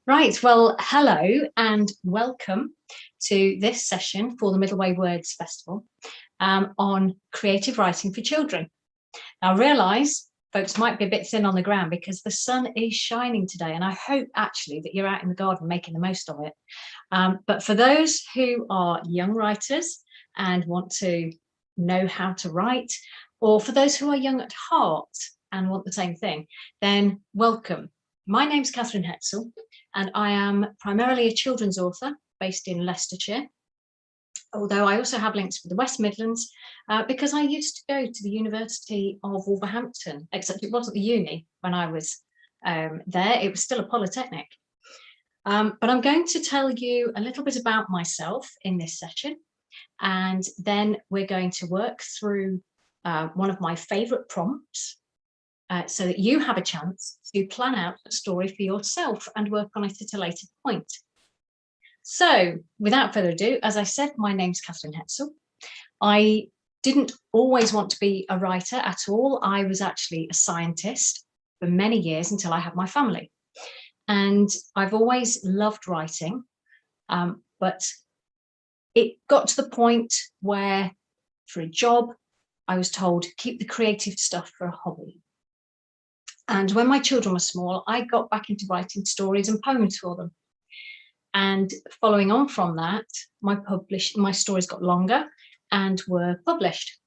Right, well, hello and welcome to this session for the Middle Way Words Festival on creative writing for children. Now, I realise folks might be a bit thin on the ground because the sun is shining today, and I hope actually that you're out in the garden making the most of it. But for those who are young writers and want to know how to write, or for those who are young at heart and want the same thing, then welcome. My name's Katherine Hetzel, and I am primarily a children's author based in Leicestershire, although I also have links with the West Midlands because I used to go to the University of Wolverhampton, except it wasn't the uni when I was there, it was still a polytechnic. But I'm going to tell you a little bit about myself in this session, and then we're going to work through one of my favourite prompts so that you have a chance to plan out a story for yourself and work on it at a later point. So without further ado, as I said, my name's Katherine Hetzel. I didn't always want to be a writer at all. I was actually a scientist for many years until I had my family. And I've always loved writing, but it got to the point where for a job, I was told, keep the creative stuff for a hobby. And when my children were small, I got back into writing stories and poems for them. And following on from that, my stories got longer and were published.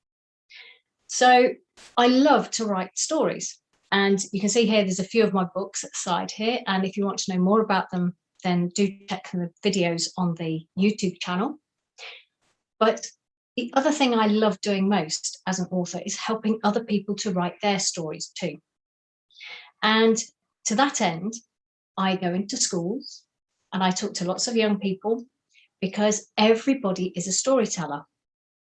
So I love to write stories. And you can see here, there's a few of my books at the side here. And if you want to know more about them, then do check the videos on the YouTube channel. But the other thing I love doing most as an author is helping other people to write their stories too. And to that end, I go into schools and I talk to lots of young people because everybody is a storyteller.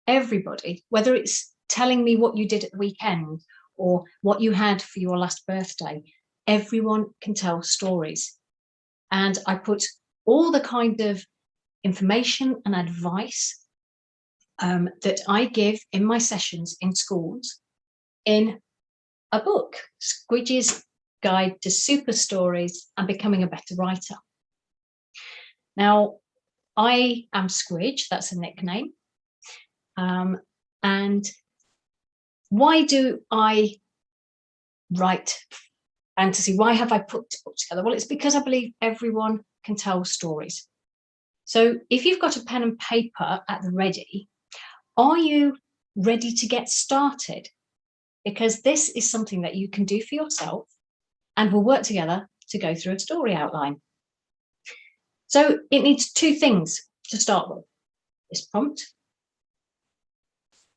Everybody, whether it's telling me what you did at the weekend or what you had for your last birthday, everyone can tell stories. And I put all the kind of information and advice that I give in my sessions in schools in a book, Squidgy's Guide to Super Stories and Becoming a Better Writer. Now, I am Squidge, that's a nickname. And why do I write fantasy? Why have I put the book together? Well, it's because I believe everyone can tell stories. So if you've got a pen and paper at the ready, are you ready to get started? Because this is something that you can do for yourself and we'll work together to go through a story outline. So it needs two things to start with. This prompt,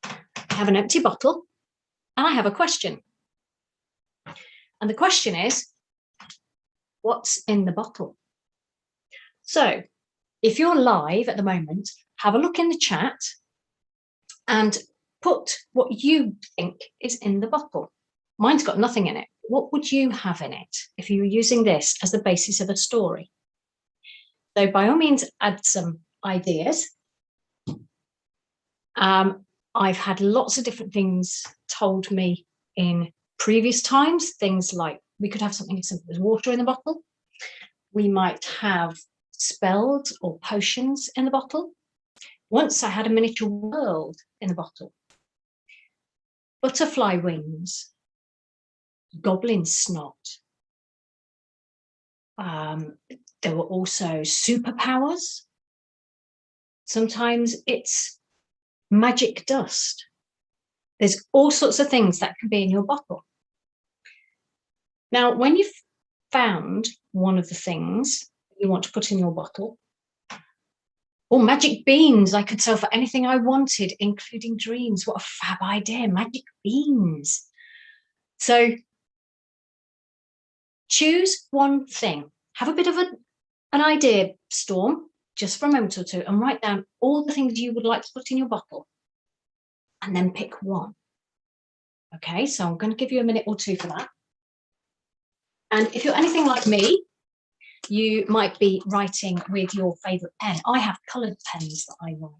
I have an empty bottle and I have a question. And the question is, what's in the bottle? So if you're live at the moment, have a look in the chat and put what you think is in the bottle. Mine's got nothing in it. What would you have in it if you were using this as the basis of a story? So by all means, add some ideas. I've had lots of different things told me in previous times, things like we could have something as simple as water in the bottle. We might have spells or potions in the bottle. Once I had a miniature world in the bottle. Butterfly wings, goblin snot. There were also superpowers. Sometimes it's magic dust. There's all sorts of things that can be in your bottle. Now, when you've found one of the things you want to put in your bottle, or magic beans, I could sell for anything I wanted, including dreams. What a fab idea, magic beans. So choose one thing. Have a bit of an idea storm, just for a moment or two, and write down all the things you would like to put in your bottle, and then pick one. Okay, so I'm going to give you a minute or two for that. And if you're anything like me, you might be writing with your favourite pen. I have coloured pens that I write.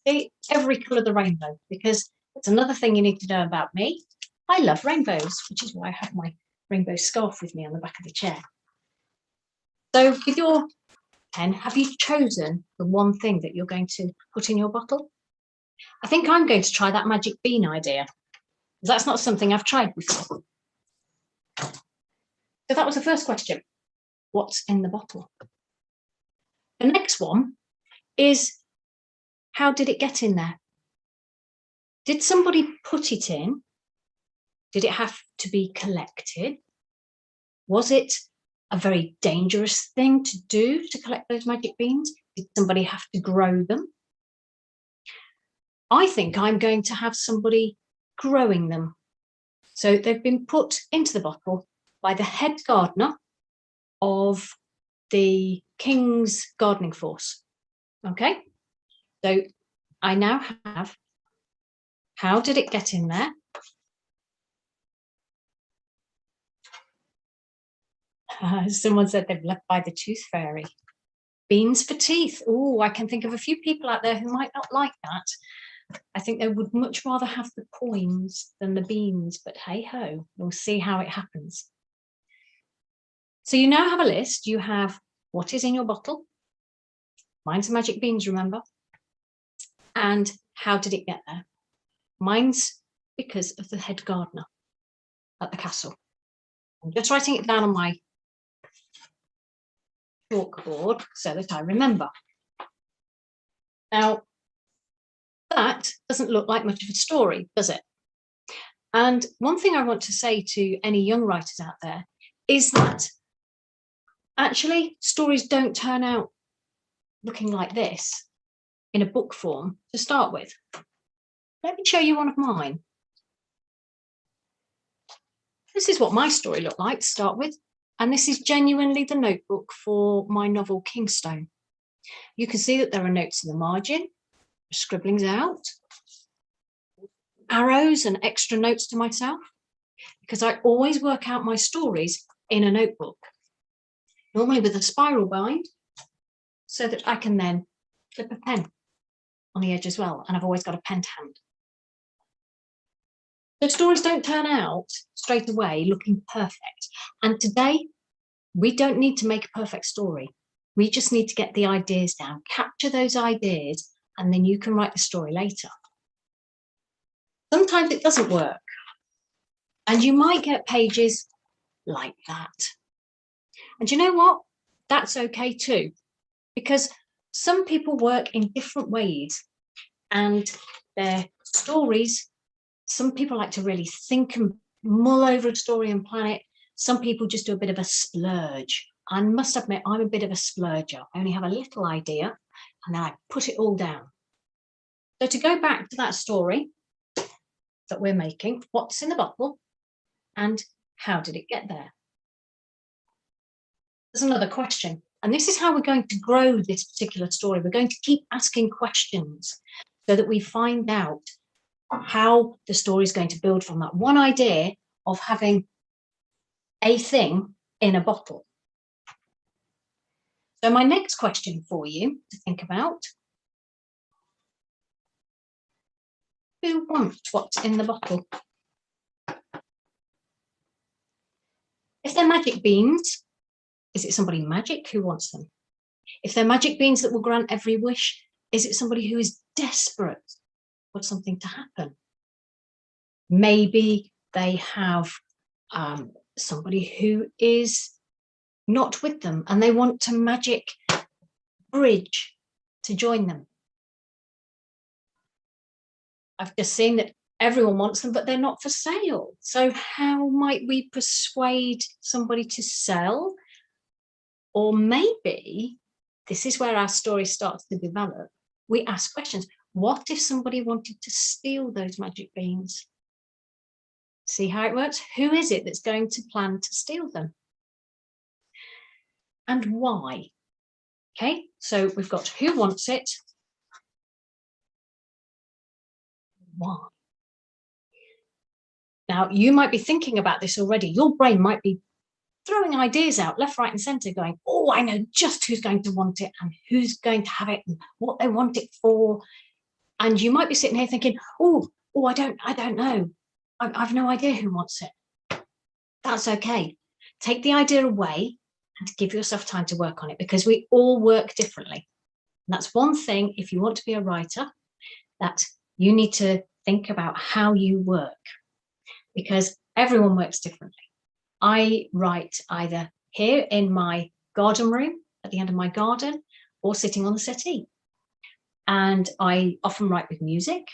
See, every colour of the rainbow, because that's another thing you need to know about me. I love rainbows, which is why I have my rainbow scarf with me on the back of the chair. So with your pen, have you chosen the one thing that you're going to put in your bottle? I think I'm going to try that magic bean idea. That's not something I've tried before. So that was the first question. What's in the bottle? The next one is, how did it get in there? Did somebody put it in? Did it have to be collected? Was it a very dangerous thing to do to collect those magic beans? Did somebody have to grow them? I think I'm going to have somebody growing them. So they've been put into the bottle by the head gardener of the King's Gardening Force. Okay, so I now have, how did it get in there? Someone said they've left by the tooth fairy. Beans for teeth. Oh, I can think of a few people out there who might not like that. I think they would much rather have the coins than the beans, but hey ho, we'll see how it happens. So you now have a list. You have what is in your bottle. Mine's the magic beans, remember? And how did it get there? Mine's because of the head gardener at the castle. I'm just writing it down on my chalkboard so that I remember. Now, that doesn't look like much of a story, does it? And one thing I want to say to any young writers out there is that actually stories don't turn out looking like this in a book form to start with. Let me show you one of mine. This is what my story looked like to start with, and this is genuinely the notebook for my novel Kingstone. You can see that there are notes in the margin, scribblings out, arrows and extra notes to myself, because I always work out my stories in a notebook, normally with a spiral bind, so that I can then clip a pen on the edge as well, and I've always got a pen to hand. The stories don't turn out straight away looking perfect, and today we don't need to make a perfect story. We just need to get the ideas down, capture those ideas, and then you can write the story later. Sometimes it doesn't work, and you might get pages like that. And you know what? That's okay too, because some people work in different ways, and their stories, some people like to really think and mull over a story and plan it. Some people just do a bit of a splurge. I must admit, I'm a bit of a splurger. I only have a little idea, and then I put it all down. So to go back to that story that we're making, what's in the bottle and how did it get there? There's another question, and this is how we're going to grow this particular story. We're going to keep asking questions so that we find out how the story is going to build from that one idea of having a thing in a bottle. So my next question for you to think about: who wants what's in the bottle? If they're magic beans, is it somebody magic who wants them? If they're magic beans that will grant every wish, is it somebody who is desperate for something to happen? Maybe they have somebody who is not with them and they want to magic bridge to join them. I've just seen that everyone wants them, but they're not for sale. So how might we persuade somebody to sell? Or maybe this is where our story starts to develop. We ask questions. What if somebody wanted to steal those magic beans? See how it works? Who is it that's going to plan to steal them? And why? Okay, so we've got who wants it, why. Now, you might be thinking about this already. Your brain might be throwing ideas out left, right, and centre, going, oh, I know just who's going to want it and who's going to have it and what they want it for. And you might be sitting here thinking, oh, I don't know. I've no idea who wants it. That's okay. Take the idea away and to give yourself time to work on it, because we all work differently. And that's one thing, if you want to be a writer, that you need to think about how you work, because everyone works differently. I write either here in my garden room at the end of my garden or sitting on the settee. And I often write with music.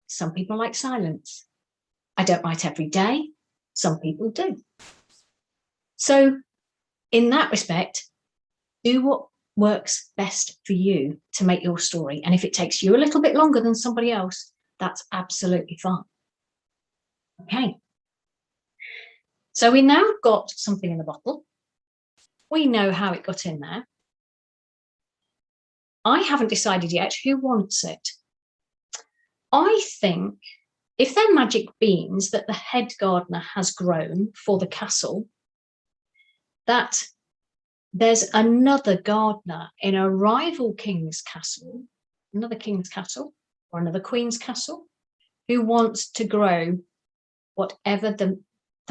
Some people like silence. I don't write every day. Some people do. So in that respect, do what works best for you to make your story. And if it takes you a little bit longer than somebody else, that's absolutely fine. Okay. So we now got something in the bottle. We know how it got in there. I haven't decided yet who wants it. I think if they're magic beans that the head gardener has grown for the castle, that there's another gardener in a rival king's castle, another king's castle or another queen's castle, who wants to grow whatever the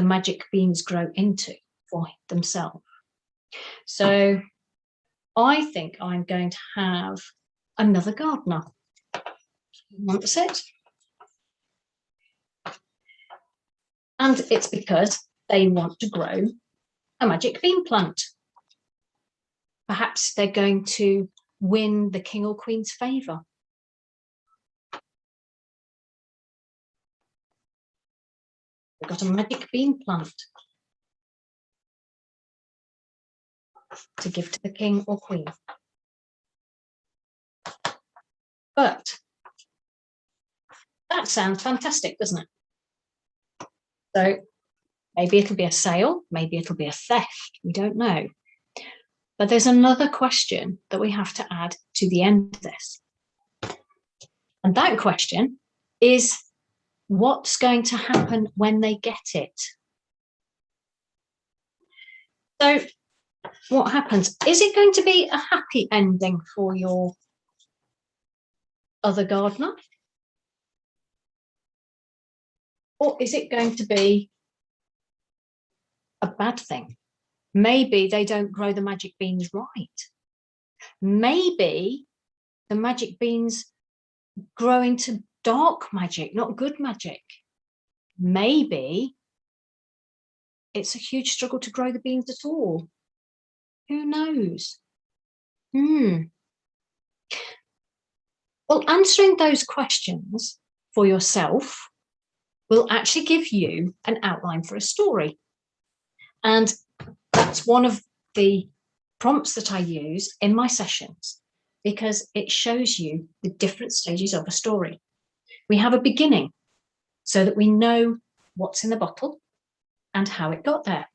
magic beans grow into for themselves. So I think I'm going to have another gardener. Wants it. And it's because they want to grow a magic bean plant. Perhaps they're going to win the king or queen's favour. They've got a magic bean plant to give to the king or queen. But that sounds fantastic, doesn't it? So maybe it'll be a sale, maybe it'll be a theft, we don't know. But there's another question that we have to add to the end of this. And that question is, what's going to happen when they get it? So what happens? Is it going to be a happy ending for your other gardener? Or is it going to be a bad thing? Maybe they don't grow the magic beans right. Maybe the magic beans grow into dark magic, not good magic. Maybe it's a huge struggle to grow the beans at all. Who knows? Well, answering those questions for yourself will actually give you an outline for a story. And that's one of the prompts that I use in my sessions, because it shows you the different stages of a story. We have a beginning so that we know what's in the bottle and how it got there.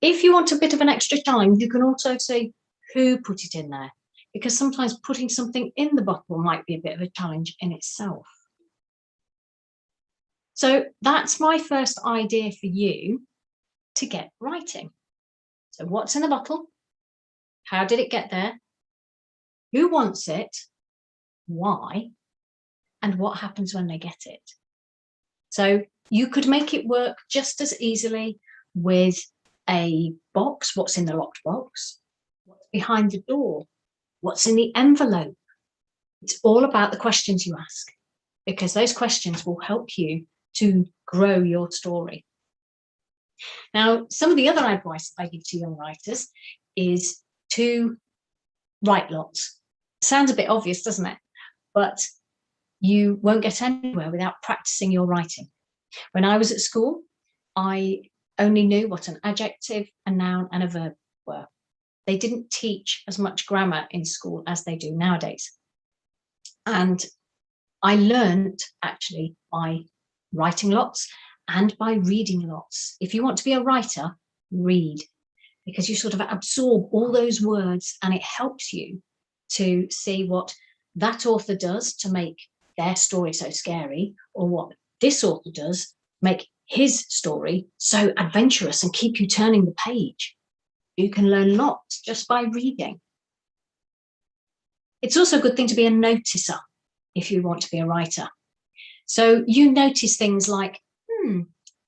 If you want a bit of an extra challenge, you can also say who put it in there, because sometimes putting something in the bottle might be a bit of a challenge in itself. So that's my first idea for you to get writing. So what's in the bottle? How did it get there? Who wants it? Why? And what happens when they get it? So you could make it work just as easily with a box. What's in the locked box? What's behind the door? What's in the envelope? It's all about the questions you ask, because those questions will help you to grow your story. Now, some of the other advice I give to young writers is to write lots. Sounds a bit obvious, doesn't it? But you won't get anywhere without practicing your writing. When I was at school, I only knew what an adjective, a noun, and a verb were. They didn't teach as much grammar in school as they do nowadays. And I learned actually by writing lots and by reading lots. If you want to be a writer, read, because you sort of absorb all those words and it helps you to see what that author does to make their story so scary, or what this author does make his story so adventurous and keep you turning the page. You can learn lots just by reading. It's also a good thing to be a noticer if you want to be a writer. So you notice things like,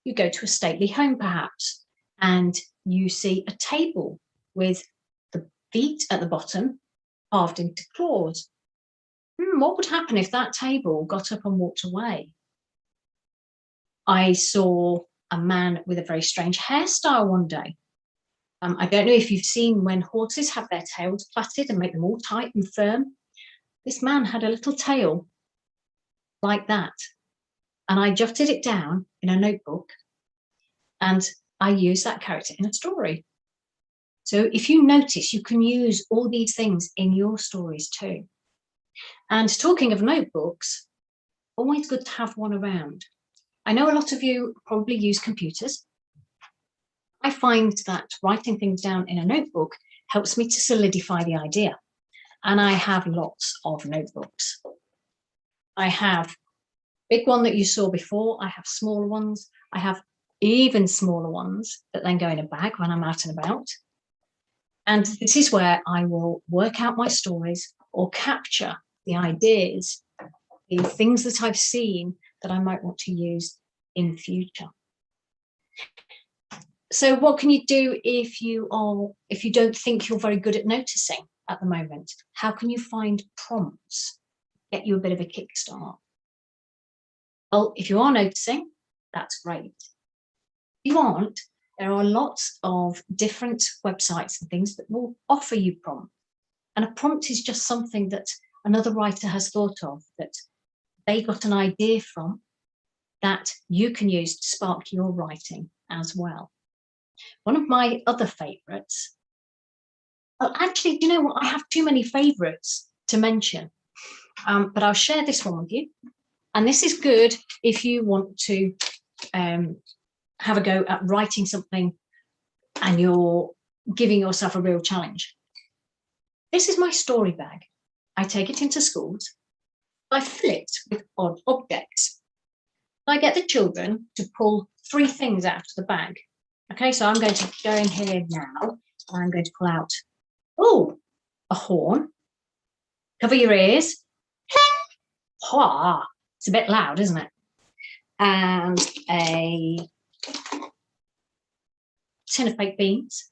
you go to a stately home perhaps, and you see a table with the feet at the bottom carved into claws. What would happen if that table got up and walked away? I saw a man with a very strange hairstyle one day. I don't know if you've seen when horses have their tails plaited and make them all tight and firm. This man had a little tail like that. And I jotted it down in a notebook, and I used that character in a story. So if you notice, you can use all these things in your stories too. And talking of notebooks, always good to have one around. I know a lot of you probably use computers. I find that writing things down in a notebook helps me to solidify the idea. And I have lots of notebooks. I have big one that you saw before. I have smaller ones. I have even smaller ones that then go in a bag when I'm out and about. And this is where I will work out my stories or capture the ideas, the things that I've seen that I might want to use in the future. So what can you do if you don't think you're very good at noticing at the moment? How can you find prompts, get you a bit of a kickstart? Well, if you are noticing, that's great. If you aren't, there are lots of different websites and things that will offer you prompts. And a prompt is just something that another writer has thought of, that they got an idea from, that you can use to spark your writing as well. One of my other favourites, well, actually, do you know what? I have too many favourites to mention, but I'll share this one with you. And this is good if you want to have a go at writing something and you're giving yourself a real challenge. This is my story bag. I take it into schools. I fill it with odd objects. I get the children to pull 3 things out of the bag. Okay, so I'm going to go in here now. I'm going to pull out, a horn. Cover your ears. It's a bit loud, isn't it? And a tin of baked beans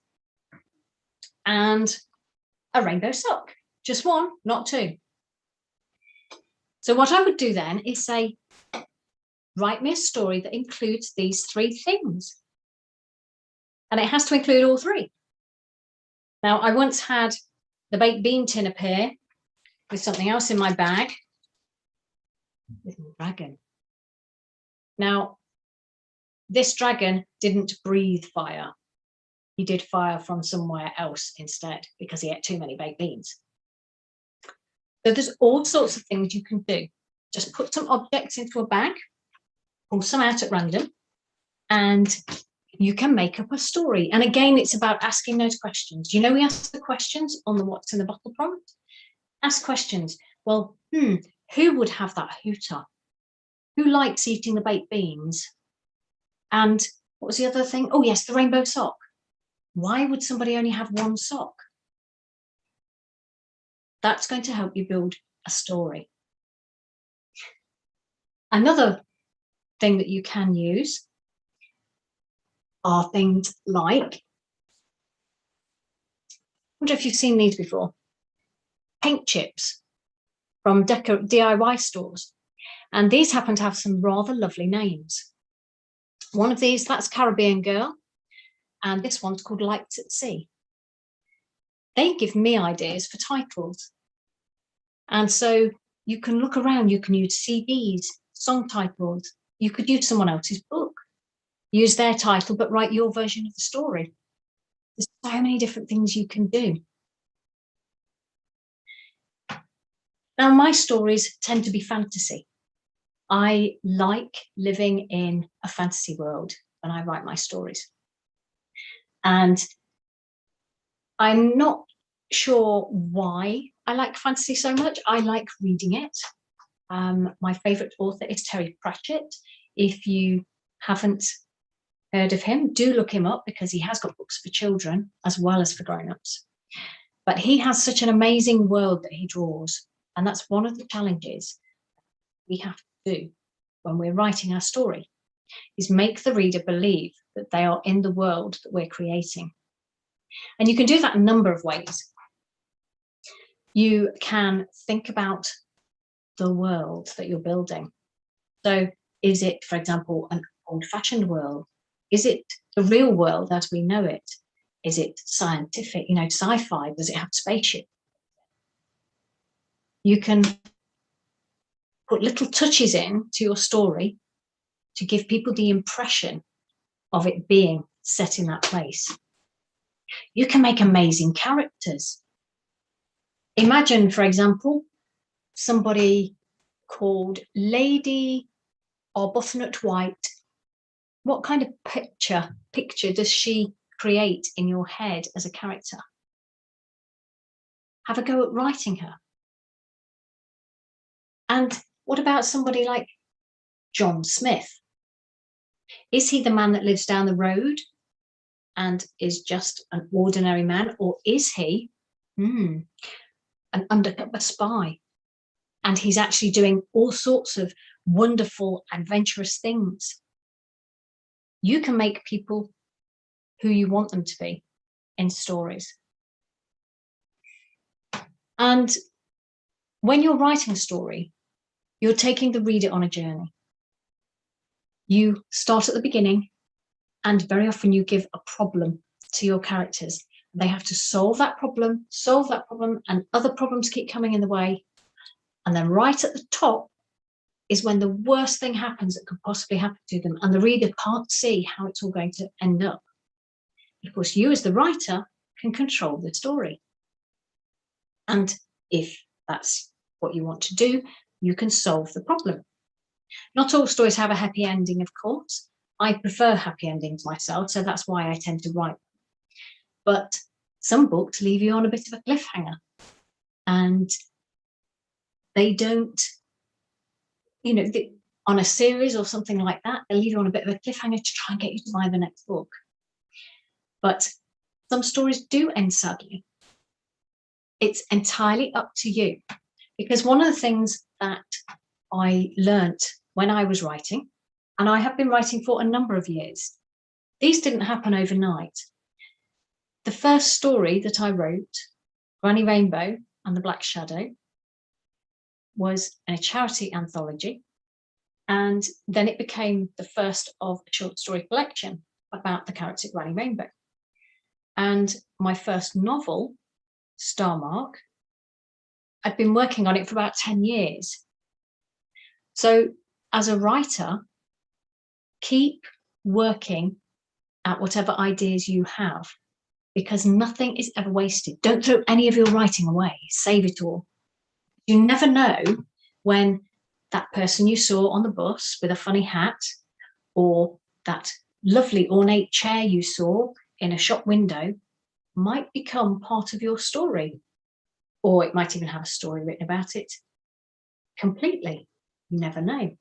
and a rainbow sock. Just 1, not 2. So what I would do then is say, write me a story that includes these 3 things. And it has to include all 3. Now, I once had the baked bean tin appear with something else in my bag, with a dragon. Now, this dragon didn't breathe fire. He did fire from somewhere else instead because he ate too many baked beans. So there's all sorts of things you can do. Just put some objects into a bag, pull some out at random, and you can make up a story. And again, it's about asking those questions. You know, we ask the questions on the what's in the bottle prompt. Ask questions. Well, who would have that hooter? Who likes eating the baked beans? And what was the other thing? Oh, yes, the rainbow sock. Why would somebody only have 1 sock? That's going to help you build a story. Another thing that you can use are things like, I wonder if you've seen these before, paint chips from DIY stores. And these happen to have some rather lovely names. One of these, that's Caribbean Girl. And this one's called Lights at Sea. They give me ideas for titles. And so you can look around, you can use CDs, song titles. You could use someone else's book, use their title, but write your version of the story. There's so many different things you can do. Now, my stories tend to be fantasy. I like living in a fantasy world when I write my stories. And I'm not sure why I like fantasy so much. I like reading it. My favourite author is Terry Pratchett. If you haven't heard of him, do look him up because he has got books for children as well as for grown-ups. But he has such an amazing world that he draws. And that's one of the challenges we have to do when we're writing our story. is make the reader believe that they are in the world that we're creating. And you can do that a number of ways. You can think about the world that you're building. So is it, for example, an old-fashioned world? Is it the real world as we know it? Is it scientific, sci-fi? Does it have spaceship? You can put little touches in to your story to give people the impression of it being set in that place. You can make amazing characters. Imagine, for example, somebody called Lady Arbuthnot White. What kind of picture does she create in your head as a character? Have a go at writing her. And what about somebody like John Smith? Is he the man that lives down the road and is just an ordinary man, or is he an undercover spy? And he's actually doing all sorts of wonderful, adventurous things. You can make people who you want them to be in stories. And when you're writing a story, you're taking the reader on a journey. You start at the beginning, and very often you give a problem to your characters. They have to solve that problem, and other problems keep coming in the way. And then right at the top is when the worst thing happens that could possibly happen to them, and the reader can't see how it's all going to end up. Of course, you as the writer can control the story. And if that's what you want to do, you can solve the problem. Not all stories have a happy ending, of course. I prefer happy endings myself, so that's why I tend to write them. But some books leave you on a bit of a cliffhanger, and they don't, on a series or something like that, they leave you on a bit of a cliffhanger to try and get you to buy the next book. But some stories do end sadly. It's entirely up to you. Because one of the things that I learnt when I was writing, and I have been writing for a number of years, these didn't happen overnight. The first story that I wrote, Granny Rainbow and the Black Shadow, was a charity anthology. And then it became the first of a short story collection about the character Granny Rainbow. And my first novel, Starmark, I'd been working on it for about 10 years. So as a writer, keep working at whatever ideas you have, because nothing is ever wasted. Don't throw any of your writing away. Save it all. You never know when that person you saw on the bus with a funny hat, or that lovely ornate chair you saw in a shop window, might become part of your story. Or it might even have a story written about it completely. You never know.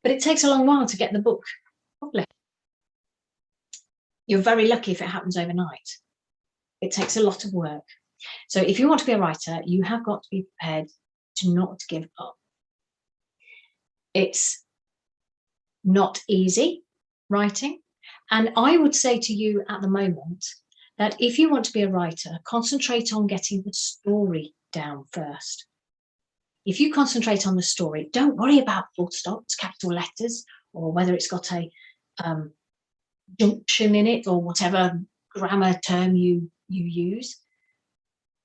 But it takes a long while to get the book published. You're very lucky if it happens overnight. It takes a lot of work. So if you want to be a writer, you have got to be prepared to not give up. It's not easy writing. And I would say to you at the moment that if you want to be a writer, concentrate on getting the story down first. If you concentrate on the story, don't worry about full stops, capital letters, or whether it's got a junction in it, or whatever grammar term you use.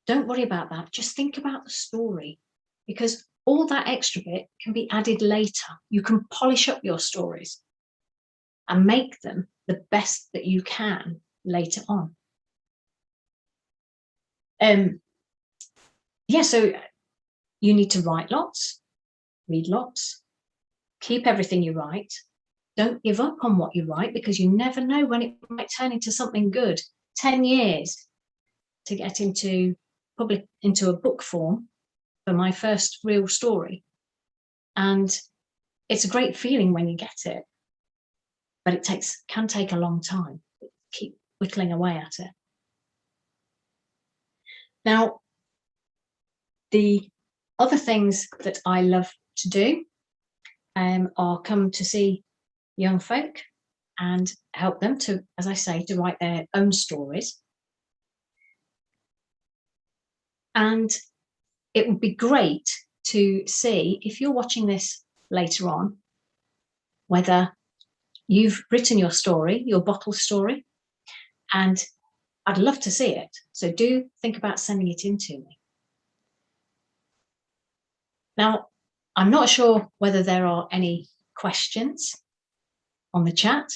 Don't worry about that. Just think about the story, because all that extra bit can be added later. You can polish up your stories and make them the best that you can later on. So you need to write lots, read lots, keep everything you write. Don't give up on what you write, because you never know when it might turn into something good. 10 years to get into a book form for my first real story. And it's a great feeling when you get it, but it can take a long time. Keep whittling away at it. Now, the other things that I love to do are come to see young folk and help them to, as I say, to write their own stories. And it would be great to see, if you're watching this later on, whether you've written your story, your bottle story, and I'd love to see it. So do think about sending it in to me. Now, I'm not sure whether there are any questions on the chat,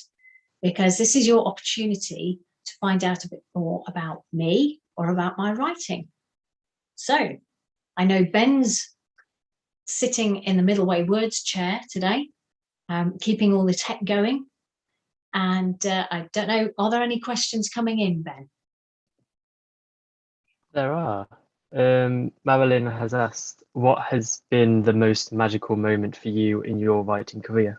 because this is your opportunity to find out a bit more about me or about my writing. So I know Ben's sitting in the Middle Way Words chair today, keeping all the tech going. And I don't know, are there any questions coming in, Ben? There are. Marilyn has asked, what has been the most magical moment for you in your writing career?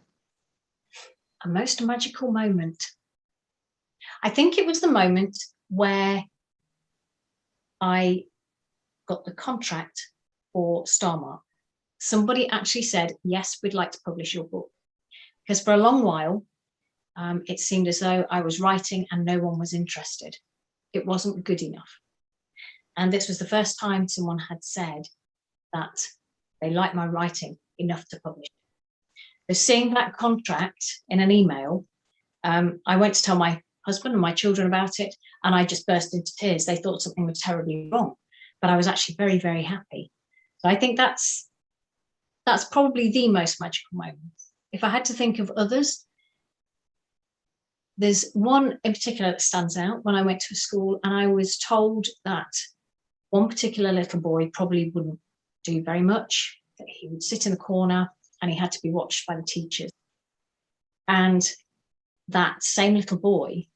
A most magical moment. I think it was the moment where I got the contract for Starmark. Somebody actually said, yes, we'd like to publish your book. Because for a long while, it seemed as though I was writing and no one was interested. It wasn't good enough. And this was the first time someone had said that they liked my writing enough to publish. So seeing that contract in an email, I went to tell my husband and my children about it, and I just burst into tears. They thought something was terribly wrong, but I was actually very, very happy. So I think that's probably the most magical moment. If I had to think of others, there's one in particular that stands out. When I went to a school and I was told that one particular little boy probably wouldn't do very much, that he would sit in the corner and he had to be watched by the teachers. And that same little boy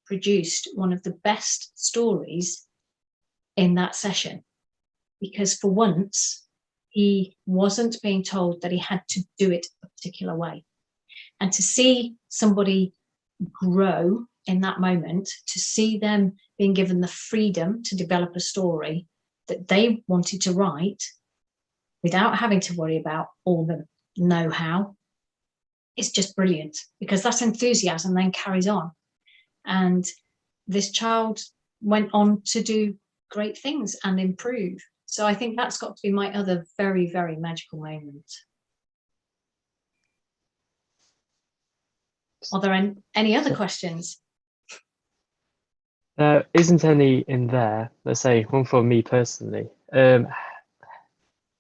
produced one of the best stories in that session, because for once he wasn't being told that he had to do it a particular way. And to see somebody grow in that moment, to see them being given the freedom to develop a story that they wanted to write without having to worry about all the know-how, is just brilliant, because that enthusiasm then carries on. And this child went on to do great things and improve. So I think that's got to be my other very, very magical moment. Are there any other questions? There isn't any in there. Let's say one for me personally. When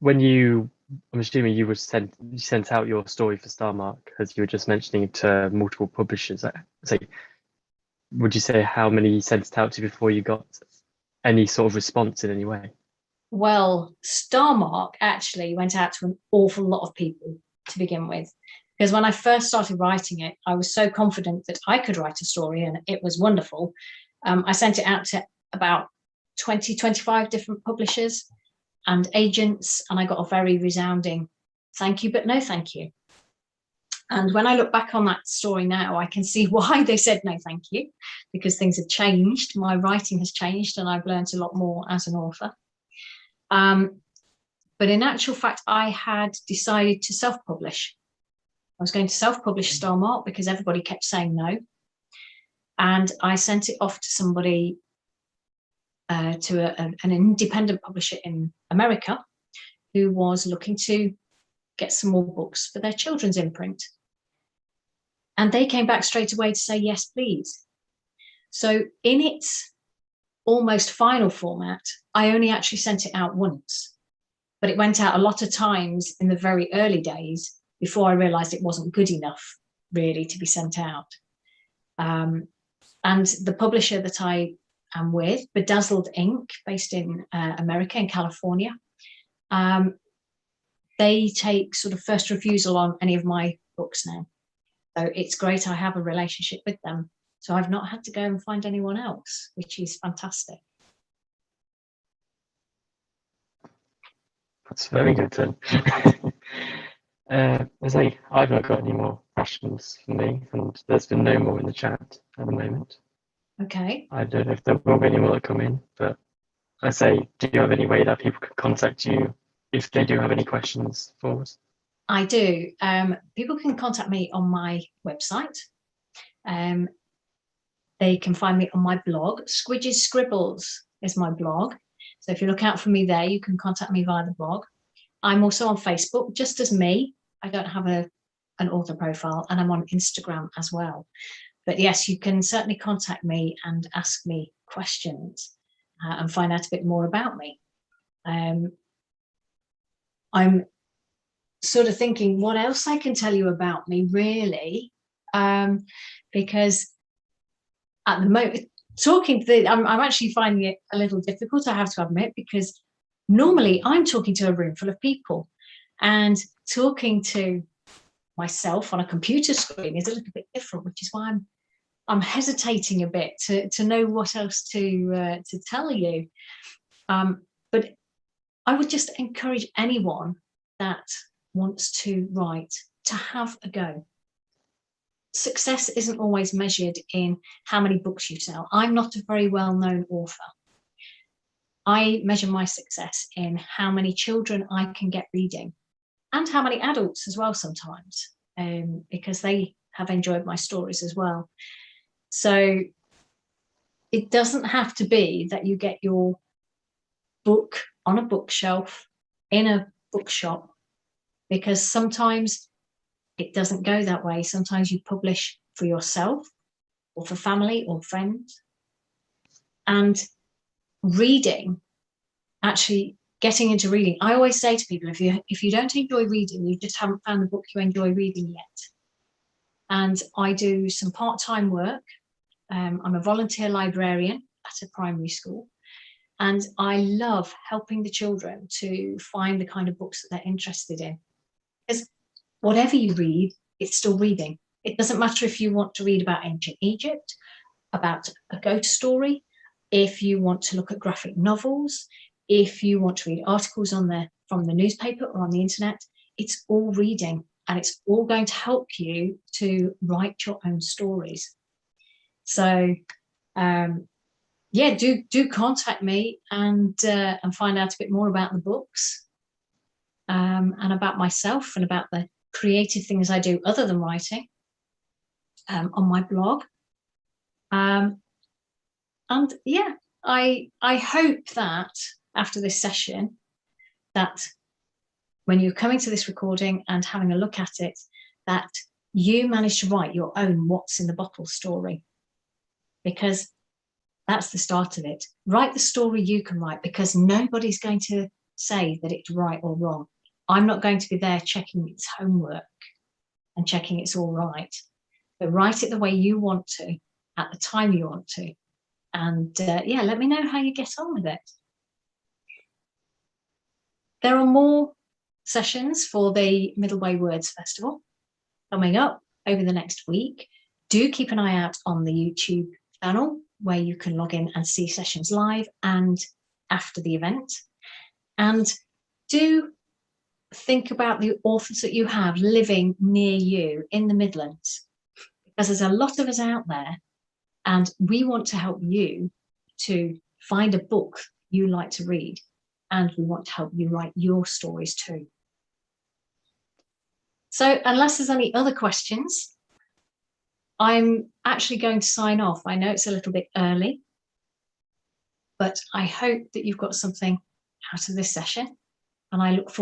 I'm assuming you sent out your story for Starmark, as you were just mentioning, to multiple publishers. Would you say how many you sent it out to before you got any sort of response in any way? Well, Starmark actually went out to an awful lot of people to begin with, because when I first started writing it, I was so confident that I could write a story and it was wonderful. I sent it out to about 25 different publishers and agents, and I got a very resounding thank you, but no thank you. And when I look back on that story now, I can see why they said no thank you, because things have changed. My writing has changed and I've learned a lot more as an author. But in actual fact, I had decided to self-publish. I was going to self-publish Starmark because everybody kept saying no. And I sent it off to somebody, to an independent publisher in America, who was looking to get some more books for their children's imprint. And they came back straight away to say, yes, please. So in its almost final format, I only actually sent it out once, but it went out a lot of times in the very early days before I realized it wasn't good enough really to be sent out. And the publisher that I am with, Bedazzled Ink, based in America, in California, they take sort of first refusal on any of my books now. So it's great. I have a relationship with them. So I've not had to go and find anyone else, which is fantastic. That's very good then. I've not got any more questions for me, and there's been no more in the chat at the moment. Okay. I don't know if there will be any more that come in, but do you have any way that people can contact you if they do have any questions for us? I do. People can contact me on my website. They can find me on my blog. Squidgy's Scribbles is my blog. So if you look out for me there, you can contact me via the blog. I'm also on Facebook, just as me. I don't have an author profile, and I'm on Instagram as well. But yes, you can certainly contact me and ask me questions and find out a bit more about me. I'm sort of thinking what else I can tell you about me, really, because at the moment, I'm actually finding it a little difficult, I have to admit, because normally I'm talking to a room full of people, and talking to myself on a computer screen is a little bit different, which is why I'm hesitating a bit to know what else to tell you. But I would just encourage anyone that wants to write to have a go. Success isn't always measured in how many books you sell. I'm not a very well-known author. I measure my success in how many children I can get reading, and how many adults as well sometimes, because they have enjoyed my stories as well. So it doesn't have to be that you get your book on a bookshelf in a bookshop, because sometimes it doesn't go that way. Sometimes you publish for yourself or for family or friends. And reading, actually getting into reading, I always say to people, if you don't enjoy reading, you just haven't found the book you enjoy reading yet. And I do some part-time work. I'm a volunteer librarian at a primary school, and I love helping the children to find the kind of books that they're interested in. Because whatever you read, it's still reading. It doesn't matter if you want to read about ancient Egypt, about a ghost story, if you want to look at graphic novels, if you want to read articles from the newspaper or on the internet, it's all reading, and it's all going to help you to write your own stories. So yeah, do contact me and find out a bit more about the books, and about myself and about the creative things I do other than writing, on my blog. And yeah, I hope that after this session, that when you're coming to this recording and having a look at it, that you manage to write your own what's in the bottle story, because that's the start of it. Write the story you can write, because nobody's going to say that it's right or wrong. I'm not going to be there checking its homework and checking it's all right. But write it the way you want to, at the time you want to. And yeah, let me know how you get on with it. There are more sessions for the Middleway Words Festival coming up over the next week. Do keep an eye out on the YouTube channel, where you can log in and see sessions live and after the event. And do think about the authors that you have living near you in the Midlands, because there's a lot of us out there, and we want to help you to find a book you like to read, and we want to help you write your stories too. So unless there's any other questions, I'm actually going to sign off. I know it's a little bit early, but I hope that you've got something out of this session, and I look forward